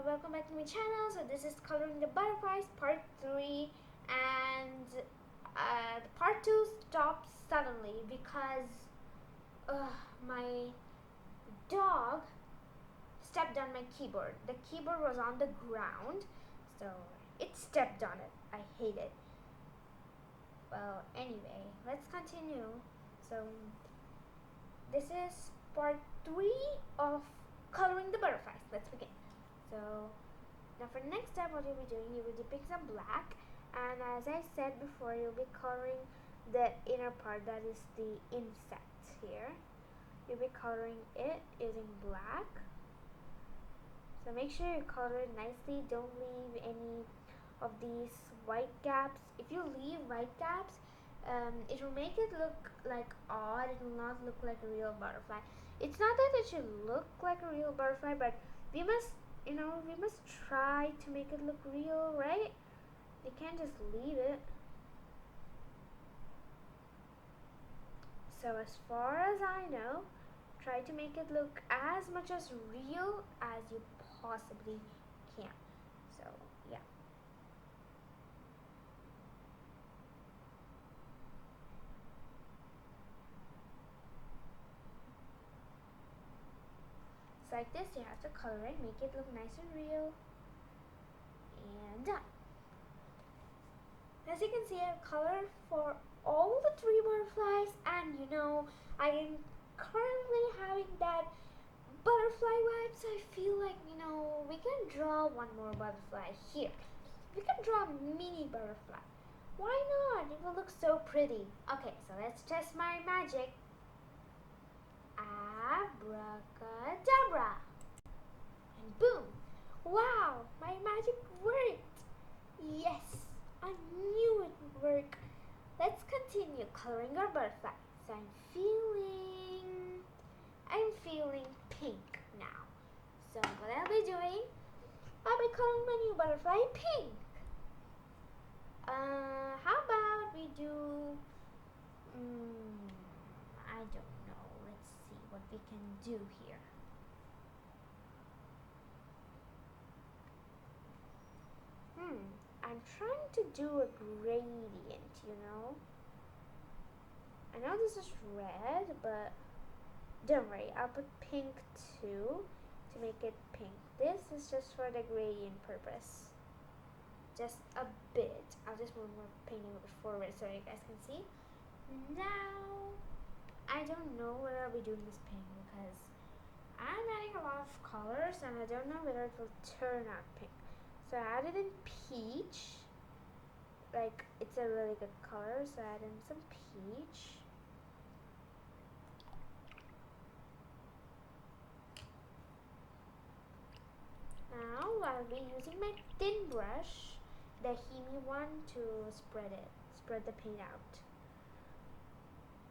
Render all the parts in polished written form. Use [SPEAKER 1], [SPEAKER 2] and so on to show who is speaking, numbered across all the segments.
[SPEAKER 1] welcome back to my channel. So this is coloring the butterflies part 3, and the part 2 stopped suddenly because my dog stepped on my keyboard. The keyboard was on the ground, so it stepped on it. I hate it. Well, anyway, let's continue. So this is part 3 of coloring the butterflies. Let's begin. So now for the next step, what you'll be doing, you'll be dipping some black, and as I said before, you'll be coloring the inner part, that is the insect here. You'll be coloring it using black. So make sure you color it nicely. Don't leave any of these white gaps. If you leave white gaps, it will make it look like odd. It will not look like a real butterfly. It's not that it should look like a real butterfly, but we must try to make it look real, right? You can't just leave it. So as far as I know, try to make it look as much as real as you possibly can. So yeah. So like this, you have to color it, make it look nice and real, and done. As you can see, I've colored for all the 3 butterflies, and I am currently having that butterfly vibe, so I feel like we can draw one more butterfly here. We can draw a mini butterfly. Why not? It will look so pretty. Okay, so let's test my magic. Abracadabra, and boom! Wow, my magic worked. Yes, I knew it would work. Let's continue coloring our butterfly. So I'm feeling pink now. So what I'll be doing, I'll be coloring my new butterfly pink. How about we do, I don't know. Let's see what we can do here. I'm trying to do a gradient, I know this is red, but don't worry, I'll put pink too to make it pink. This is just for the gradient purpose. Just a bit. I'll just move my painting a bit forward so you guys can see. Now, I don't know what I'll be doing this painting because I'm adding a lot of colors and I don't know whether it will turn out pink. So I added in peach. Like, it's a really good color, so I add in some peach. Now I'll be using my thin brush, the Himi one, to spread the paint out.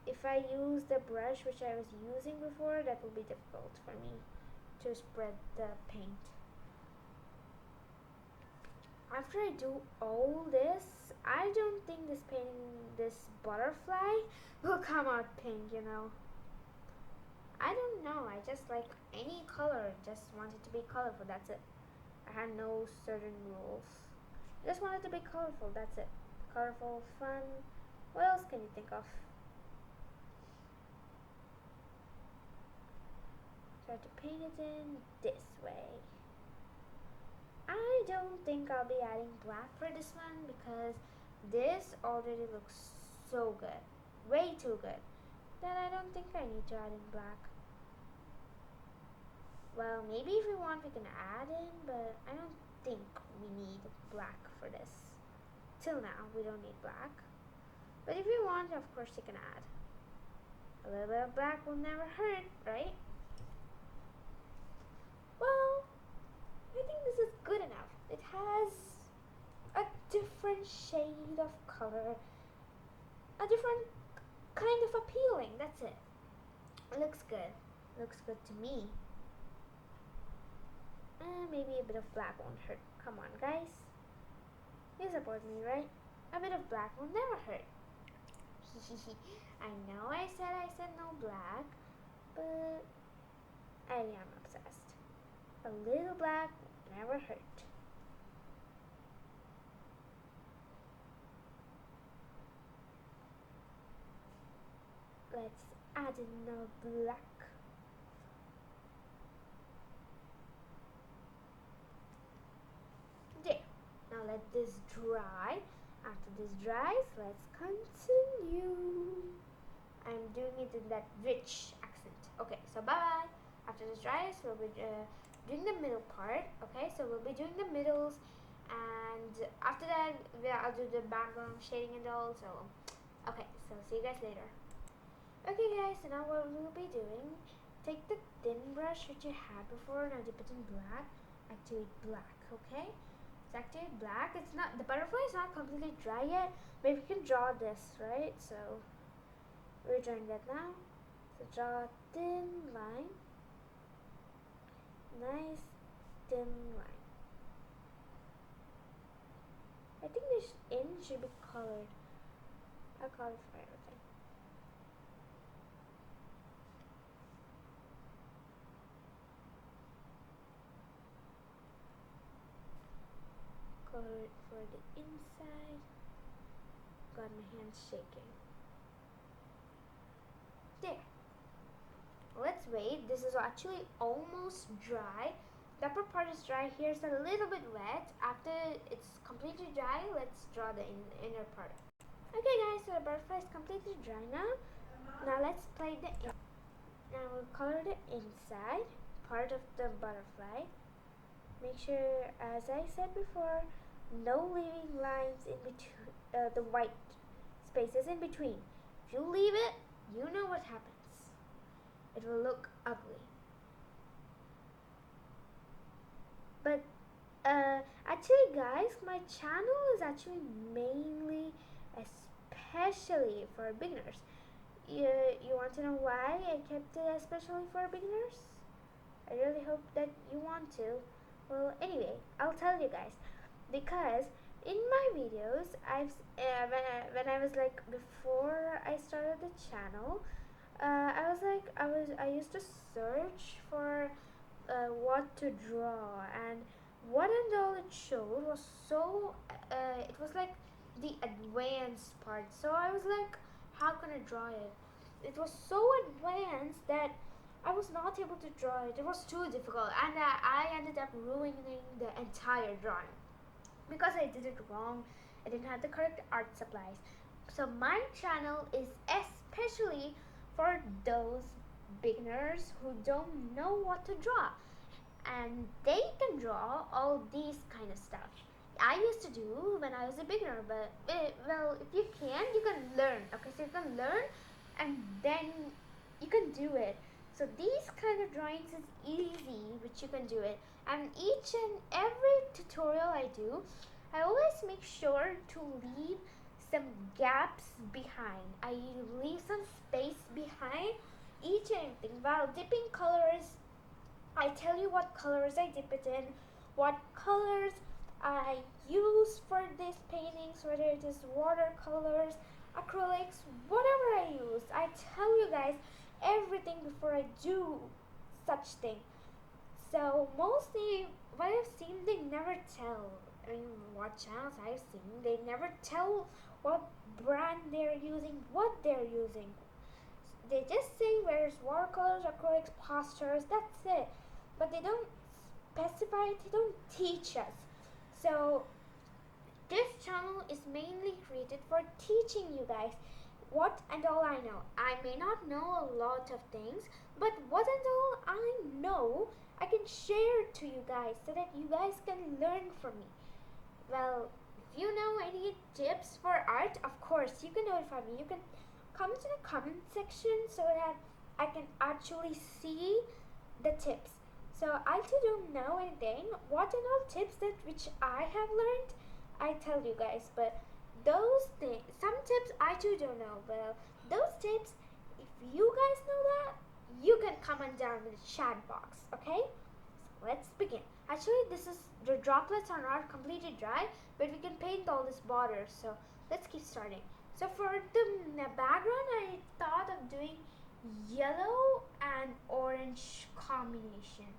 [SPEAKER 1] If I use the brush which I was using before, that will be difficult for me to spread the paint. After I do all this, I don't think this butterfly will come out pink, I don't know, I just like any color, just want it to be colorful, that's it. I had no certain rules. Just want it to be colorful, that's it. Colorful, fun. What else can you think of? Try to paint it in this way. I don't think I'll be adding black for this one because this already looks so good. Way too good. That I don't think I need to add in black. Well, maybe if we want we can add in, but I don't think we need black for this. Till now, we don't need black. But if you want, of course you can add. A little bit of black will never hurt, right? Well, I think this is good enough. It has a different shade of color, a different kind of appealing, that's it. It looks good. Looks good to me. Maybe a bit of black won't hurt. Come on, guys. You support me, right? A bit of black will never hurt. I know I said no black, but I am obsessed. A little black never hurt. Let's add in the black. There. Now let this dry. After this dries, let's continue. I'm doing it in that rich accent. Okay, so bye. After this dries, we'll be doing the middle part. Okay, so we'll be doing the middles, and after that, I'll do the background shading and all. So, okay, so see you guys later. Okay, guys, so now what we'll be doing, take the thin brush which you had before, now dip it in black, activate black. Okay, so activate black. It's not, the butterfly is not completely dry yet, but we can draw this, right? So we're drawing that now. So draw a thin line, nice thin line. I think this end should be colored. I'll color for everything. Color it for the inside. Got my hands shaking. There. Let's wait. This is actually almost dry. The upper part is dry. Here's a little bit wet. After it's completely dry, let's draw the inner part. Okay, guys, so the butterfly is completely dry now. Now let's play the now we'll color the inside part of the butterfly. Make sure, as I said before, no leaving lines in between, the white spaces in between. If you leave it, you know what happens. It will look ugly. But actually, guys, my channel is actually mainly, especially for beginners. You want to know why I kept it especially for beginners? I really hope that you want to. Well, anyway, I'll tell you guys, because in my videos, when I was like before I started the channel, I used to search for what to draw, and what and all it showed was so it was like the advanced part. So I was like, how can I draw it? It was so advanced that I was not able to draw it. It was too difficult, and I ended up ruining the entire drawing because I did it wrong. I didn't have the correct art supplies. So my channel is especially for those beginners who don't know what to draw, and they can draw all these kind of stuff. I used to do when I was a beginner, but well, if you can learn. Okay, so you can learn, and then you can do it. So these kind of drawings is easy, which you can do it. And each and every tutorial I do, I always make sure to leave some gaps behind. I leave some space behind each and everything. While dipping colors, I tell you what colors I dip it in, what colors I use for these paintings, whether it is watercolors, acrylics, whatever I use. I tell you guys everything before I do such thing. So mostly what I've seen, they never tell. I mean, what channels I've seen, they never tell what brand they're using, what they're using. They just say where's watercolors, acrylics, posters, that's it. But they don't specify, they don't teach us. So this channel is mainly created for teaching you guys what and all I know. I may not know a lot of things, but what and all I know, I can share to you guys so that you guys can learn from me. Well, if you know any tips for art, of course, you can notify me. You can comment in the comment section so that I can actually see the tips. So I too don't know anything. What and all tips that which I have learned, I tell you guys. But those things, some tips I too don't know. But those tips, if you guys know that, you can comment down in the chat box. Okay? So let's begin. Actually, the droplets are not completely dry, but we can paint all this border. So let's keep starting. So for the background, I thought of doing yellow and orange combination.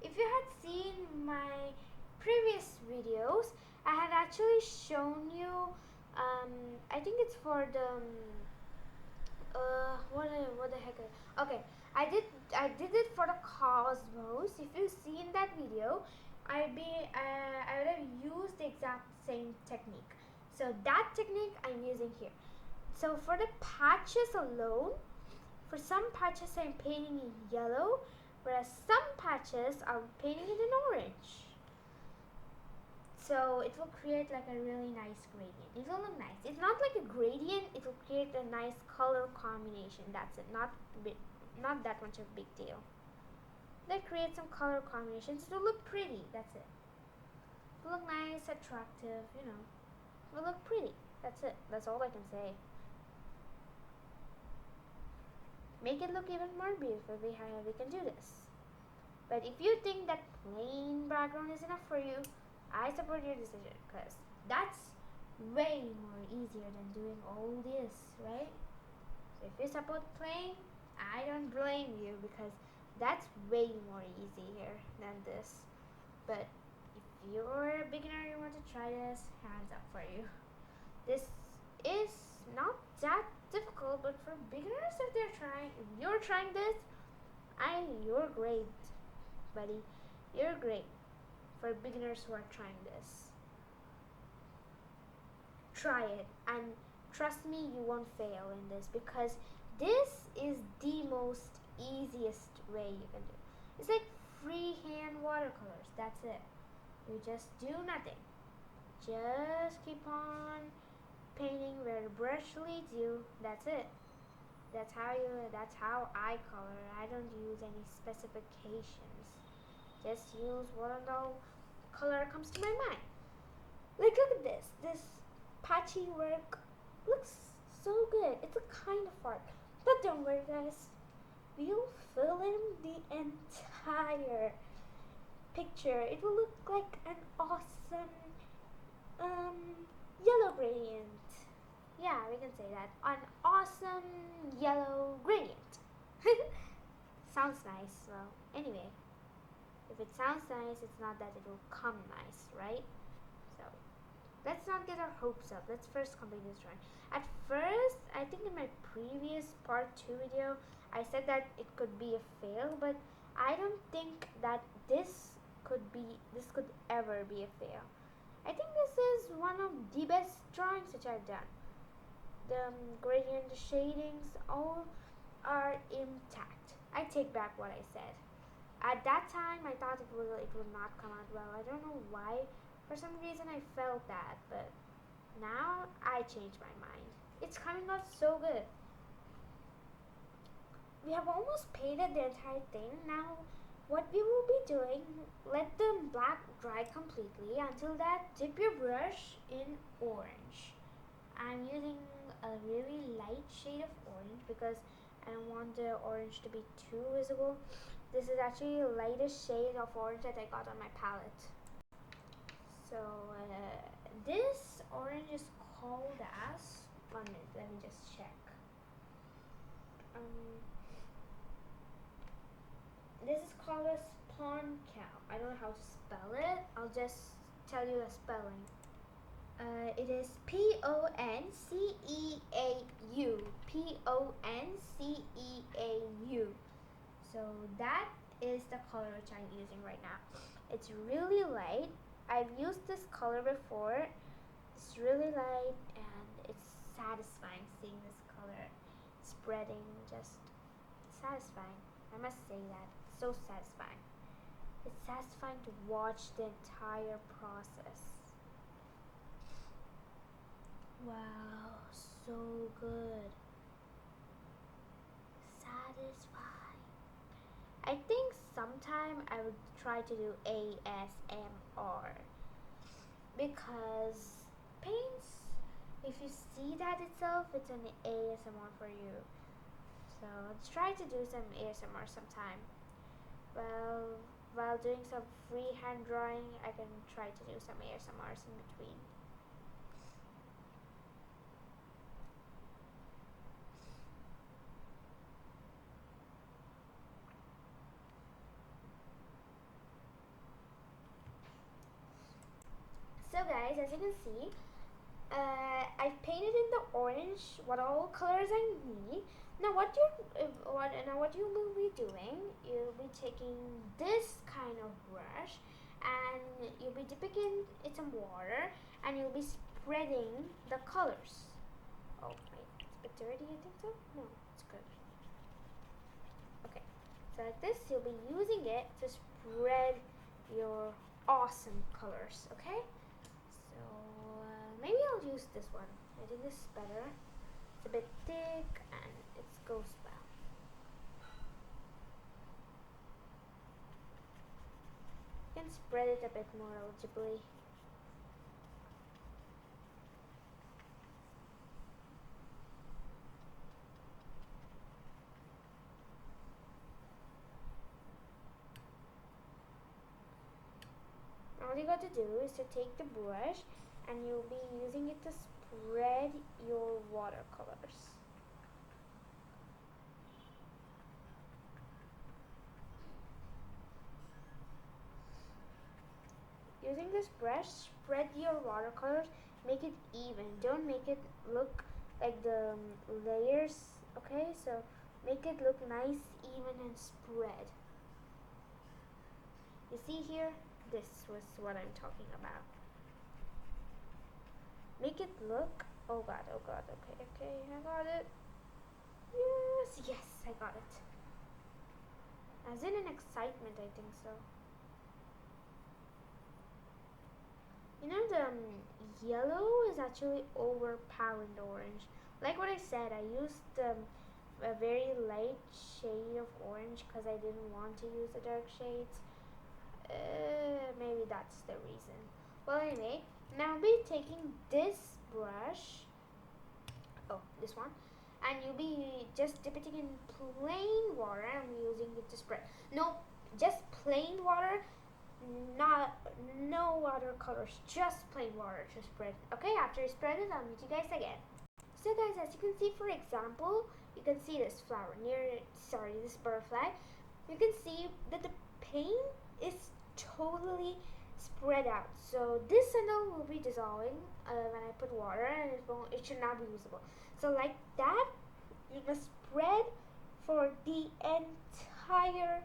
[SPEAKER 1] If you had seen my videos, I had actually shown you. I think it's for the what the heck? Okay, I did it for the cosmos. If you see in that video, I would have used the exact same technique. So that technique I'm using here. So for the patches alone, for some patches I'm painting in yellow, whereas some patches I'm painting it in orange. So it will create like a really nice gradient. It will look nice. It's not like a gradient, it will create a nice color combination. That's it. Not that much of a big deal. Let's create some color combinations. It will look pretty. That's it. It will look nice, attractive, you know. It will look pretty. That's it. That's all I can say. Make it look even more beautiful. We can do this. But if you think that plain background is enough for you, I support your decision, because that's way more easier than doing all this, right? So if you support plain, I don't blame you, because that's way more easier than this. But if you're a beginner, you want to try this, hands up for you. This is not that difficult, but for beginners, if you're trying this, you're great, buddy. You're great. For beginners who are trying this, try it, and trust me, you won't fail in this, because this is the most easiest way you can do. It's like freehand watercolors. That's it. You just do nothing. Just keep on painting where the brush leads you. That's it. That's how I color. I don't use any specifications. Just use whatever color comes to my mind. Like, look at this. This patchy work looks so good. It's a kind of art. But don't worry, guys. We'll fill in the entire picture. It will look like an awesome yellow gradient. Yeah, we can say that. An awesome yellow gradient. Sounds nice. Well, anyway. If it sounds nice, it's not that it will come nice, right? So, let's not get our hopes up. Let's first complete this drawing. At first, I think in my previous part 2 video, I said that it could be a fail, but I don't think that this could ever be a fail. I think this is one of the best drawings which I've done. The gradient, the shadings, all are intact. I take back what I said. At that time, I thought it would not come out well. I don't know why. For some reason, I felt that, but now I changed my mind. It's coming out so good. We have almost painted the entire thing. Now, what we will be doing, let the black dry completely. Until that, dip your brush in orange. I'm using a really light shade of orange because I don't want the orange to be too visible. This is actually the lightest shade of orange that I got on my palette. So this orange is called as, 1 minute, let me just check. This is called a spawn cow. I don't know how to spell it. I'll just tell you the spelling. It is Ponceau. Ponceau. So that is the color which I'm using right now. It's really light. I've used this color before. It's really light and it's satisfying seeing this color spreading. Just satisfying. I must say that. It's so satisfying. It's satisfying to watch the entire process. Wow, so good. Satisfying. I think sometime I would try to do ASMR because paints, if you see that itself, it's an ASMR for you. So let's try to do some ASMR sometime. Well, while doing some freehand drawing, I can try to do some ASMRs in between. guys, as you can see, I've painted in the orange what all colors I need. Now what you will be doing, you'll be taking this kind of brush and you'll be dipping it in some water and you'll be spreading the colors. Oh wait, it's a bit dirty, I think so? No, it's good. Okay, so like this, you'll be using it to spread your awesome colors, okay? So maybe I'll use this one. I think this is better. It's a bit thick and it goes well. You can spread it a bit more legibly. All you got to do is to take the brush and you'll be using it to spread your watercolors. Using this brush, spread your watercolors, make it even. Don't make it look like the layers, okay? So make it look nice, even, and spread. You see here? This was what I'm talking about. Make it look, oh god, okay, I got it. Yes, I got it. As in an excitement, I think so. You know, the yellow is actually overpowering the orange. Like what I said, I used a very light shade of orange because I didn't want to use the dark shades. Maybe that's the reason. Well, anyway, now I'll be taking this brush, this one, and you'll be just dipping it in plain water and using it to spread. No, just plain water, no watercolors, just plain water to spread. Okay, after you spread it, I'll meet you guys again. So guys, as you can see, for example, you can see this flower this butterfly. You can see that the paint is totally spread out. So this candle will be dissolving when I put water, and it should not be usable. So like that, you must spread for the entire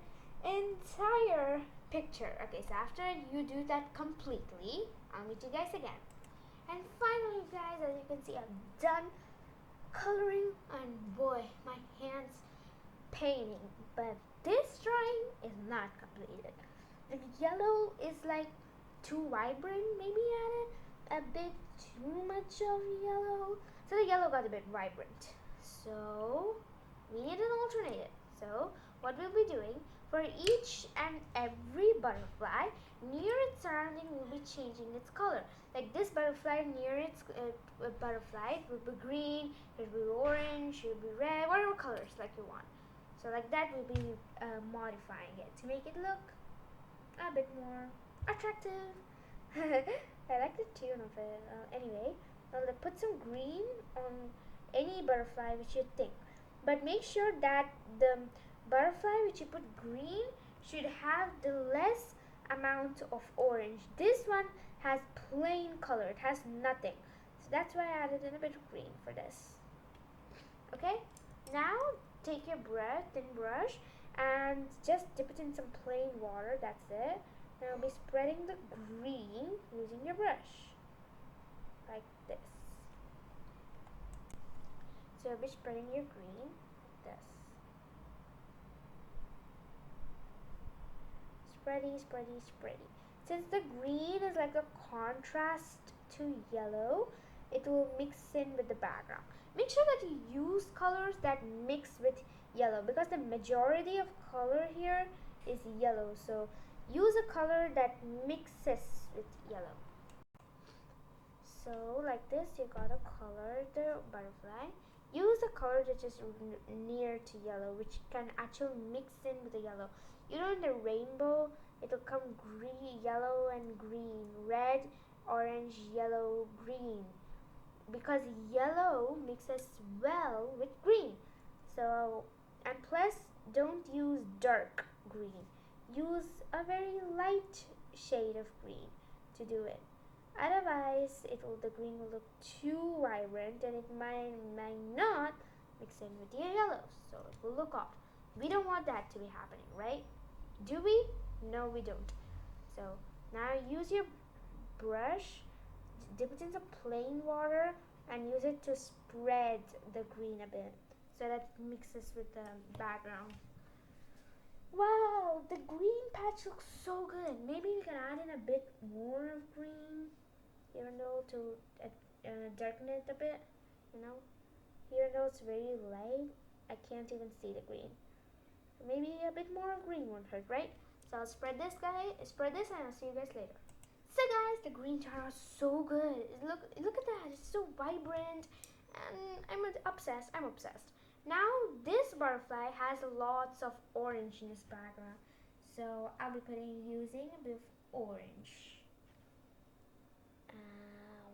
[SPEAKER 1] picture. Okay, so after you do that completely, I'll meet you guys again. And finally, guys, as you can see, I'm done coloring, and boy, my hands painting, but this drawing is not completed. The yellow is like too vibrant, maybe added a bit too much of yellow, so the yellow got a bit vibrant, so we need an alternative. So what we'll be doing, for each and every butterfly near its surrounding, we'll be changing its color. Like this butterfly, near its butterfly, it will be green, it will be orange, it will be red, whatever colors like you want. So like that, we'll be modifying it to make it look a bit more attractive. I like the tune of it. Anyway, I'll put some green on any butterfly which you think, but make sure that the butterfly which you put green should have the less amount of orange. This one has plain color, it has nothing, so that's why I added in a bit of green for this. Okay, now take your thin brush and just dip it in some plain water. That's it. Now I'll be spreading the green using your brush like this. So you'll be spreading your green like this. Spready. Since the green is like a contrast to yellow, it will mix in with the background. Make sure that you use colors that mix with yellow, because the majority of color here is yellow, so use a color that mixes with yellow. So like this, you gotta color the butterfly. Use a color that is near to yellow, which can actually mix in with the yellow. You know, in the rainbow, it'll come green, yellow and green, red, orange, yellow, green, because yellow mixes well with green. So, and plus, don't use dark green. Use a very light shade of green to do it. Otherwise, the green will look too vibrant and it might not mix in with the yellows, so it will look off. We don't want that to be happening, right? Do we? No, we don't. So now use your brush, dip it in some plain water, and use it to spread the green a bit so that it mixes with the background. Wow, the green patch looks so good. Maybe we can add in a bit more of green, even though to darken it a bit, you know. Even though it's very light, I can't even see the green. Maybe a bit more of green won't hurt, right? So I'll spread this, and I'll see you guys later. So guys, the green turned out so good. Look at that. It's so vibrant, and I'm obsessed. Now this butterfly has lots of orange in its background, so I'll be using a bit of orange.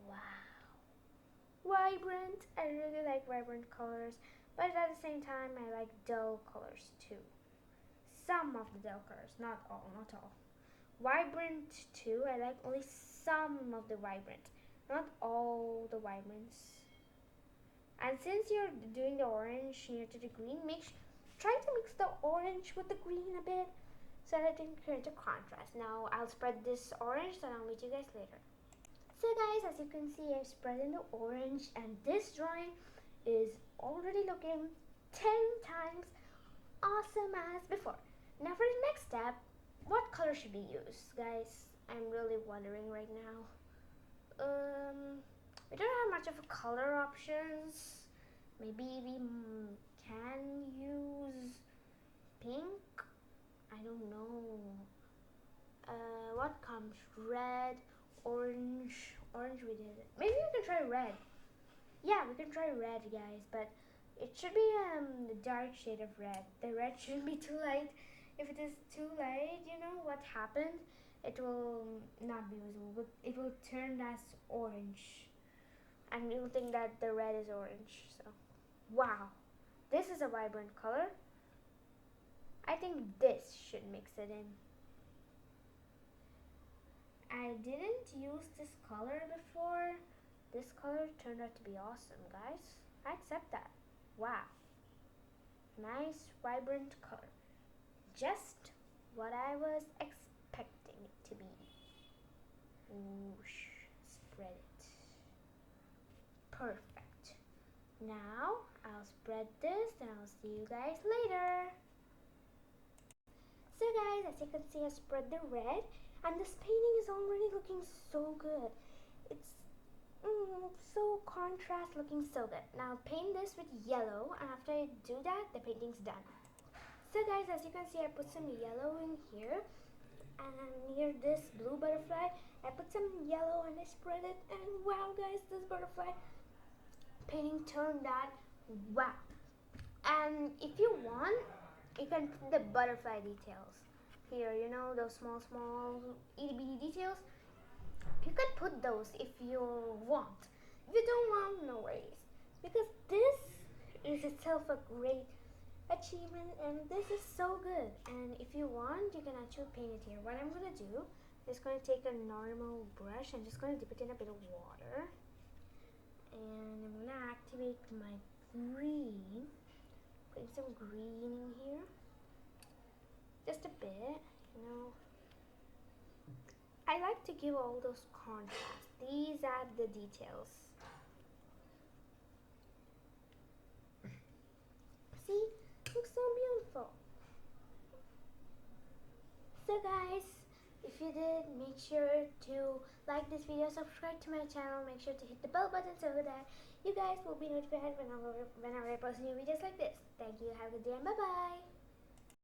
[SPEAKER 1] Wow, vibrant. I really like vibrant colors, but at the same time I like dull colors too. Some of the dull colors, not all. Vibrant too. I like only some of the vibrant, not all the vibrants. And since you're doing the orange near to the green, try to mix the orange with the green a bit so that it can create a contrast. Now I'll spread this orange and I'll meet you guys later. So guys, as you can see, I've spread in the orange and this drawing is already looking 10 times awesome as before. Now for the next step, what color should we use? Guys, I'm really wondering right now. We don't have much of a color options. Maybe we can use pink. I don't know. What comes? Red, orange. Orange we did it. Maybe we can try red. Yeah, we can try red, guys, but it should be the dark shade of red. The red shouldn't be too light. If it is too light, you know what happened? It will not be visible, but it will turn as orange. And you'll think that the red is orange. So, wow. This is a vibrant color. I think this should mix it in. I didn't use this color before. This color turned out to be awesome, guys. I accept that. Wow. Nice, vibrant color. Just what I was expecting it to be. Whoosh. Spread it. Perfect. Now, I'll spread this and I'll see you guys later. So guys, as you can see, I spread the red and this painting is already looking so good. It's so contrast looking so good. Now paint this with yellow and after I do that, the painting's done. So guys, as you can see, I put some yellow in here and near this blue butterfly, I put some yellow and I spread it and wow guys, this butterfly painting turned out wow. And if you want, you can put the butterfly details here, you know, those small itty bitty details. You can put those if you want. If you don't want, no worries, because this is itself a great achievement and this is so good. And if you want, you can actually paint it here. What I'm gonna do is going to take a normal brush and just going to dip it in a bit of water, and I'm gonna activate my green, putting some green in here, just a bit, you know. I like to give all those contrasts. These add the details. See, looks so beautiful. So guys, if you did, make sure to like this video, subscribe to my channel, make sure to hit the bell button so that you guys will be notified whenever I post new videos like this. Thank you, have a good day, and bye bye.